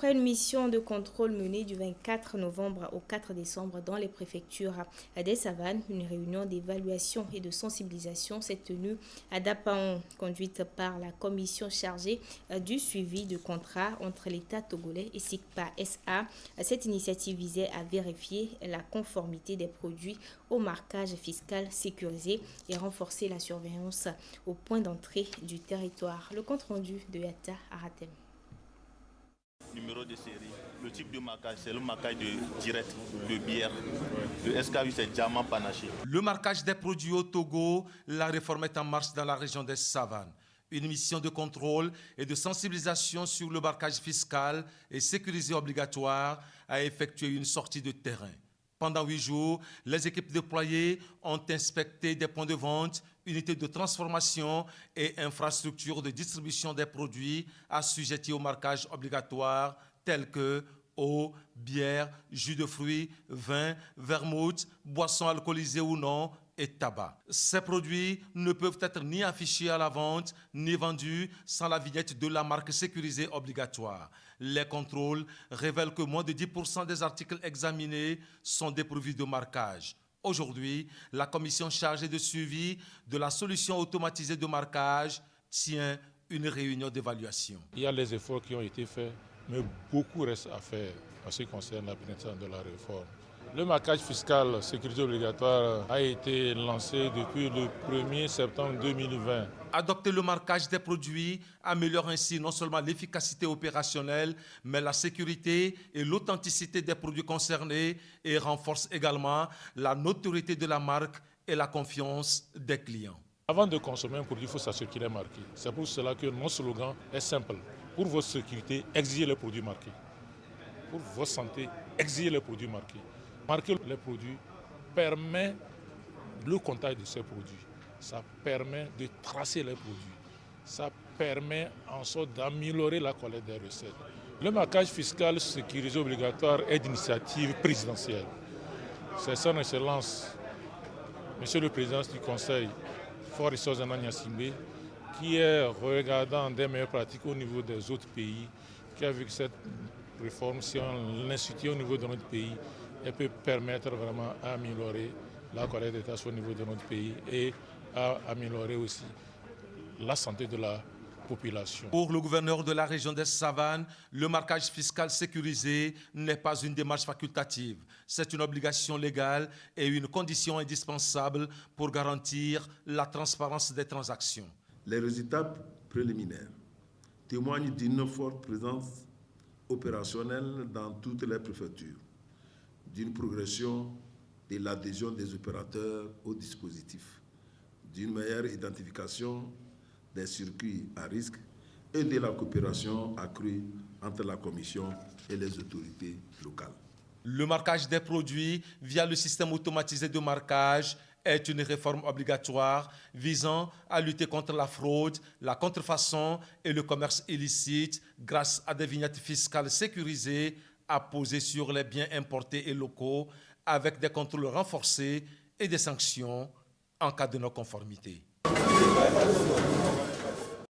Après une mission de contrôle menée du 24 novembre au 4 décembre dans les préfectures des Savanes, une réunion d'évaluation et de sensibilisation s'est tenue à Dapaon, conduite par la commission chargée du suivi de contrats entre l'État togolais et SICPA SA. Cette initiative visait à vérifier la conformité des produits au marquage fiscal sécurisé et renforcer la surveillance au point d'entrée du territoire. Le compte rendu de Yata Aratem. Numéro de série, le type de marquage, c'est le marquage de direct de bière. Le SKU, c'est diamant panaché. Le marquage des produits au Togo, la réforme est en marche dans la région des Savanes. Une mission de contrôle et de sensibilisation sur le marquage fiscal et sécurisé obligatoire a effectué une sortie de terrain. Pendant 8 jours, les équipes déployées ont inspecté des points de vente, unités de transformation et infrastructures de distribution des produits assujettis au marquage obligatoire tels que eau, bière, jus de fruits, vin, vermouth, boissons alcoolisées ou non et tabac. Ces produits ne peuvent être ni affichés à la vente ni vendus sans la vignette de la marque sécurisée obligatoire. Les contrôles révèlent que moins de 10% des articles examinés sont dépourvus de marquage. Aujourd'hui, la commission chargée de suivi de la solution automatisée de marquage tient une réunion d'évaluation. Il y a les efforts qui ont été faits, mais beaucoup reste à faire en ce qui concerne la pénétration de la réforme. Le marquage fiscal sécurité obligatoire a été lancé depuis le 1er septembre 2020. Adopter le marquage des produits améliore ainsi non seulement l'efficacité opérationnelle, mais la sécurité et l'authenticité des produits concernés et renforce également la notoriété de la marque et la confiance des clients. Avant de consommer un produit, il faut s'assurer qu'il est marqué. C'est pour cela que mon slogan est simple. Pour votre sécurité, exigez les produits marqués. Pour votre santé, exigez les produits marqués. Marquer les produits permet le contact de ces produits. Ça permet de tracer les produits. Ça permet en sorte d'améliorer la collecte des recettes. Le marquage fiscal sécurisé obligatoire est d'initiative présidentielle. C'est son Excellence, Monsieur le Président du Conseil, Fort Ressources Ananya-Simbe, qui est regardant des meilleures pratiques au niveau des autres pays, qui a vu que cette réforme, si on l'institue au niveau de notre pays, elle peut permettre vraiment d'améliorer la collecte des taxes au niveau de notre pays et à améliorer aussi la santé de la population. Pour le gouverneur de la région des Savanes, le marquage fiscal sécurisé n'est pas une démarche facultative. C'est une obligation légale et une condition indispensable pour garantir la transparence des transactions. Les résultats préliminaires témoignent d'une forte présence opérationnelle dans toutes les préfectures, d'une progression de l'adhésion des opérateurs au dispositif, d'une meilleure identification des circuits à risque et de la coopération accrue entre la Commission et les autorités locales. Le marquage des produits via le système automatisé de marquage est une réforme obligatoire visant à lutter contre la fraude, la contrefaçon et le commerce illicite grâce à des vignettes fiscales sécurisées apposées sur les biens importés et locaux avec des contrôles renforcés et des sanctions en cas de non-conformité.